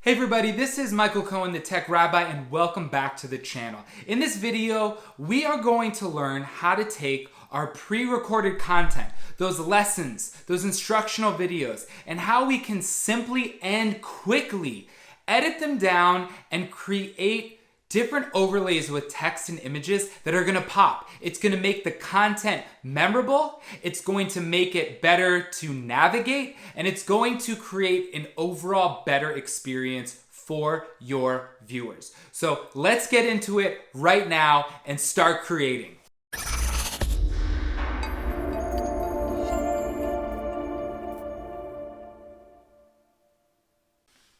Hey everybody, this is Michael Cohen, the Tech Rabbi, and welcome back to the channel. In this video, we are going to learn how to take our pre-recorded content, those lessons, those instructional videos, and how we can simply and quickly edit them down and create different overlays with text and images that are gonna pop. It's gonna make the content memorable, it's going to make it better to navigate, and it's going to create an overall better experience for your viewers. So let's get into it right now and start creating.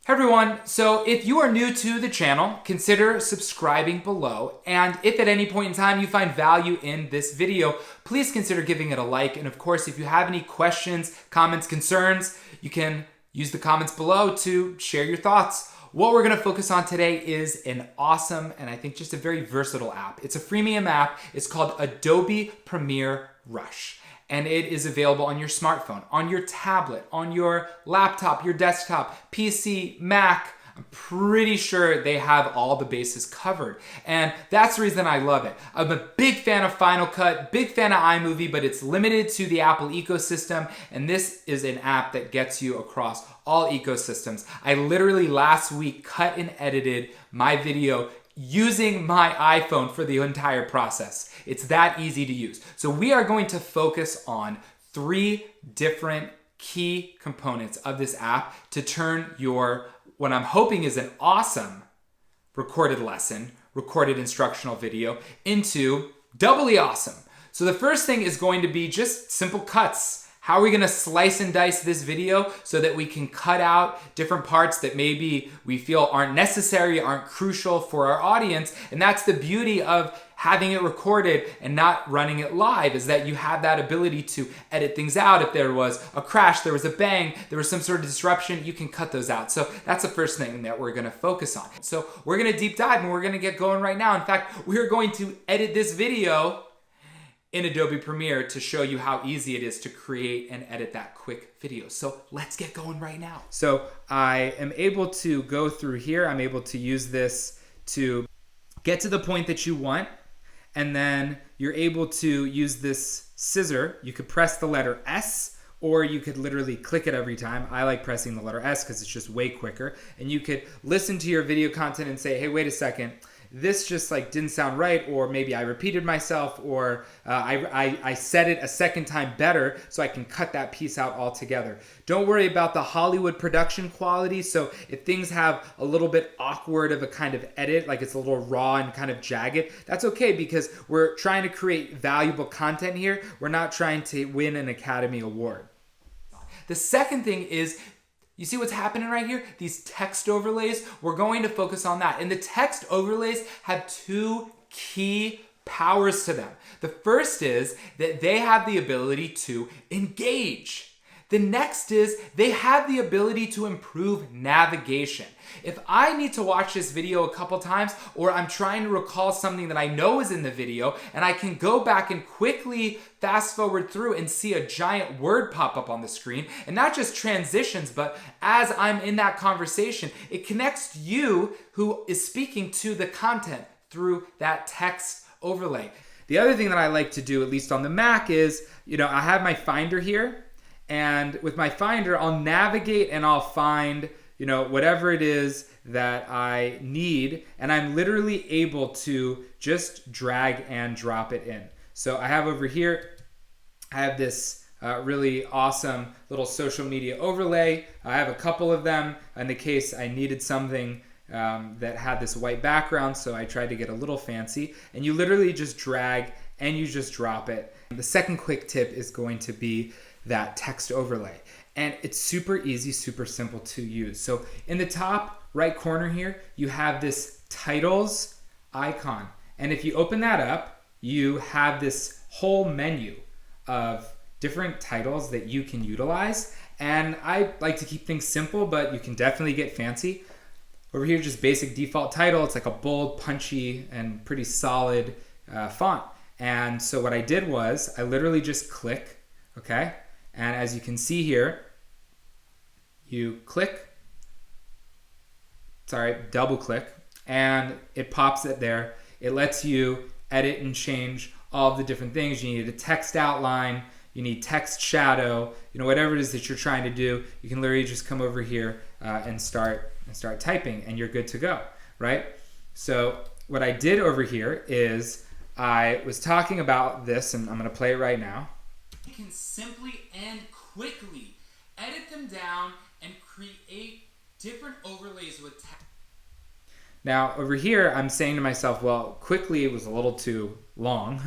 Hey everyone, so if you are new to the channel, consider subscribing below, and if at any point in time you find value in this video, please consider giving it a like, and of course if you have any questions, comments, concerns, you can use the comments below to share your thoughts. What we're gonna focus on today is an awesome, and I think just a very versatile app. It's a freemium app, it's called Adobe Premiere Rush. And it is available on your smartphone, on your tablet, on your laptop, your desktop, PC, Mac. I'm pretty sure they have all the bases covered. And that's the reason I love it. I'm a big fan of Final Cut, big fan of iMovie, but it's limited to the Apple ecosystem. And this is an app that gets you across all ecosystems. I literally last week cut and edited my video using my iPhone for the entire process. It's that easy to use. So we are going to focus on 3 different key components of this app to turn your, what I'm hoping is an awesome recorded lesson, recorded instructional video, into doubly awesome. So the first thing is going to be just simple cuts. How are we gonna slice and dice this video so that we can cut out different parts that maybe we feel aren't necessary, aren't crucial for our audience? And that's the beauty of having it recorded and not running it live, is that you have that ability to edit things out. If there was a crash, there was a bang, there was some sort of disruption, you can cut those out. So that's the first thing that we're gonna focus on. So we're gonna deep dive and we're gonna get going right now. In fact, we're going to edit this video in Adobe Premiere to show you how easy it is to create and edit that quick video. So let's get going right now. So I am able to go through here. I'm able to use this to get to the point that you want. And then you're able to use this scissor. You could press the letter S, or you could literally click it every time. I like pressing the letter S because it's just way quicker. And you could listen to your video content and say, hey, wait a second, this just like didn't sound right, or maybe I repeated myself, or I said it a second time better, so I can cut that piece out altogether. Don't worry about the Hollywood production quality. So if things have a little bit awkward of a kind of edit, like it's a little raw and kind of jagged, that's okay, because we're trying to create valuable content here. We're not trying to win an Academy Award. The second thing is, you see what's happening right here? These text overlays, we're going to focus on that. And the text overlays have 2 key powers to them. The first is that they have the ability to engage. The next is they have the ability to improve navigation. If I need to watch this video a couple times, or I'm trying to recall something that I know is in the video, and I can go back and quickly fast forward through and see a giant word pop up on the screen, and not just transitions, but as I'm in that conversation, it connects you who is speaking to the content through that text overlay. The other thing that I like to do, at least on the Mac, is, I have my Finder here, and with my Finder, I'll navigate and I'll find whatever it is that I need, and I'm literally able to just drag and drop it in. So I have over here, I have this really awesome little social media overlay. I have a couple of them in the case I needed something that had this white background, so I tried to get a little fancy, and you literally just drag and you just drop it. The second quick tip is going to be that text overlay. And it's super easy, super simple to use. So in the top right corner here, you have this titles icon. And if you open that up, you have this whole menu of different titles that you can utilize. And I like to keep things simple, but you can definitely get fancy. Over here, just basic default title. It's like a bold, punchy, and pretty solid font. And so what I did was I literally just click, okay? And as you can see here, you click double click, and it pops it there. It lets you edit and change all of the different things. You need a text outline, you need text shadow, whatever it is that you're trying to do, you can literally just come over here and start typing, and you're good to go, right? So what I did over here is I was talking about this, and I'm going to play it right now. You can simply and quickly edit them down and create different overlays with text. Now over here, I'm saying to myself, well, quickly it was a little too long,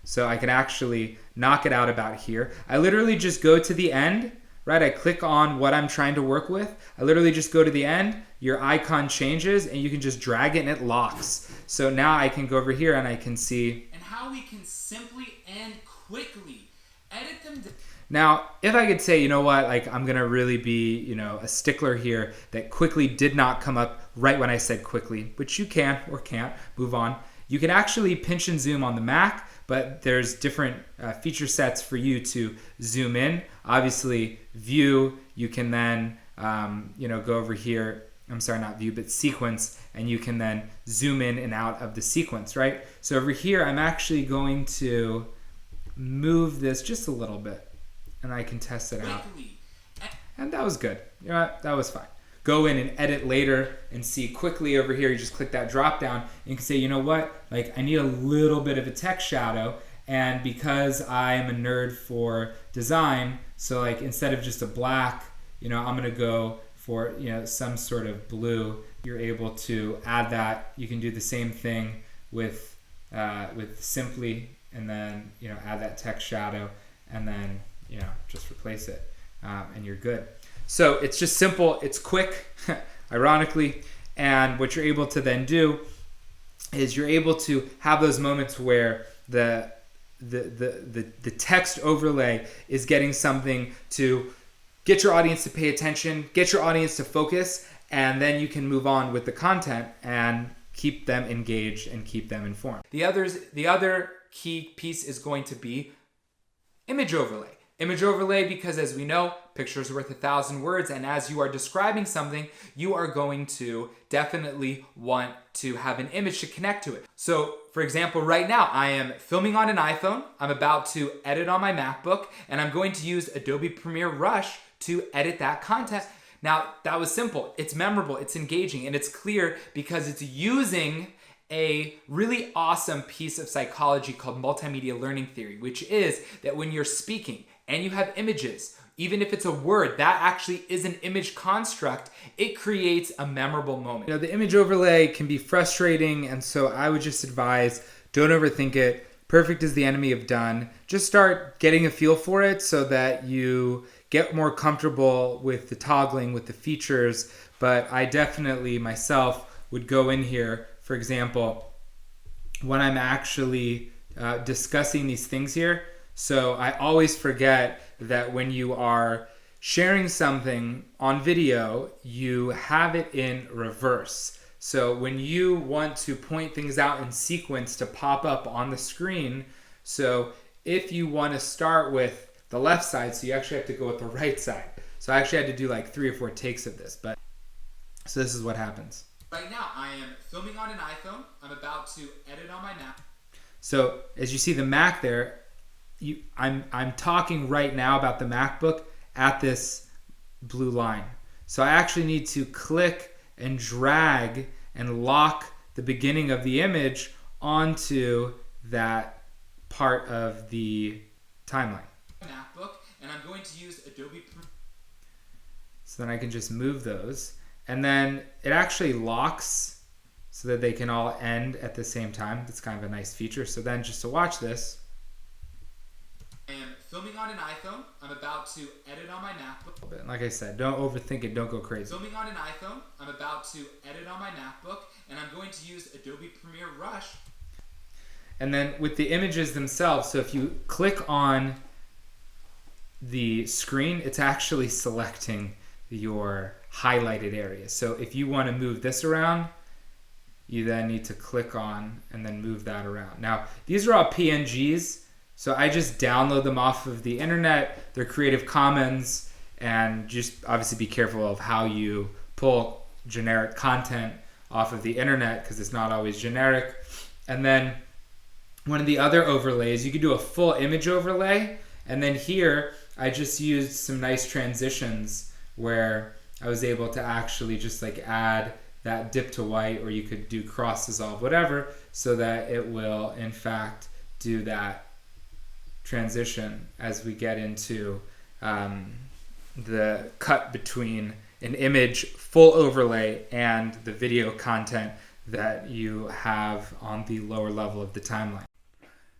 so I can actually knock it out about here. I literally just go to the end, right? I click on what I'm trying to work with. I literally just go to the end, your icon changes, and you can just drag it and it locks. So now I can go over here and I can see. And how we can simply and quickly edit them down. Now, if I could say, I'm going to really be, a stickler here that quickly did not come up right when I said quickly, which you can or can't, move on. You can actually pinch and zoom on the Mac, but there's different feature sets for you to zoom in. Obviously, view, you can then, go over here. I'm sorry, not view, but sequence, and you can then zoom in and out of the sequence, right? So over here, I'm actually going to move this just a little bit, and I can test it out. And that was good. That was fine. Go in and edit later and see quickly over here. You just click that drop down and you can say, I need a little bit of a text shadow. And because I am a nerd for design, so instead of just a black, I'm gonna go for some sort of blue. You're able to add that. You can do the same thing with simply, and then add that text shadow, and then just replace it, and you're good. So it's just simple, it's quick, ironically, and what you're able to then do is you're able to have those moments where the text overlay is getting something to get your audience to pay attention, get your audience to focus, and then you can move on with the content and keep them engaged and keep them informed. The other key piece is going to be image overlay. Image overlay, because as we know, picture's worth 1,000 words, and as you are describing something, you are going to definitely want to have an image to connect to it. So, for example, right now I am filming on an iPhone, I'm about to edit on my MacBook, and I'm going to use Adobe Premiere Rush to edit that content. Now, that was simple, it's memorable, it's engaging, and it's clear because it's using a really awesome piece of psychology called multimedia learning theory, which is that when you're speaking and you have images, even if it's a word, that actually is an image construct, it creates a memorable moment. The image overlay can be frustrating, and so I would just advise, don't overthink it. Perfect is the enemy of done. Just start getting a feel for it so that you get more comfortable with the toggling, with the features, but I definitely myself would go in here, for example, when I'm actually discussing these things here. So I always forget that when you are sharing something on video, you have it in reverse. So when you want to point things out in sequence to pop up on the screen, so if you want to start with the left side, so you actually have to go with the right side. So I actually had to do 3 or 4 takes of this, but so this is what happens. Right now I am filming on an iPhone. I'm about to edit on my Mac. So as you see the Mac there, I'm talking right now about the MacBook at this blue line. So I actually need to click and drag and lock the beginning of the image onto that part of the timeline. MacBook, and I'm going to use Adobe Premiere. So then I can just move those, and then it actually locks so that they can all end at the same time. That's kind of a nice feature. So then just to watch this, I am filming on an iPhone. I'm about to edit on my MacBook. Like I said, don't overthink it. Don't go crazy. Filming on an iPhone. I'm about to edit on my MacBook, and I'm going to use Adobe Premiere Rush. And then with the images themselves, so if you click on the screen, it's actually selecting your highlighted areas. So if you want to move this around, you then need to click on and then move that around. Now, these are all PNGs. So I just download them off of the internet. They're Creative Commons, and just obviously be careful of how you pull generic content off of the internet because it's not always generic. And then one of the other overlays, you could do a full image overlay. And then here, I just used some nice transitions where I was able to actually just like add that dip to white, or you could do cross dissolve, whatever, so that it will in fact do that transition as we get into the cut between an image full overlay and the video content that you have on the lower level of the timeline.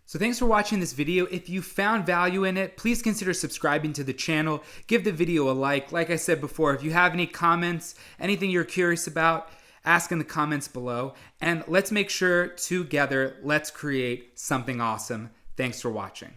So thanks for watching this video. If you found value in it, please consider subscribing to the channel. Give the video a like. Like I said before, if you have any comments, anything you're curious about, ask in the comments below. And let's make sure together, let's create something awesome. Thanks for watching.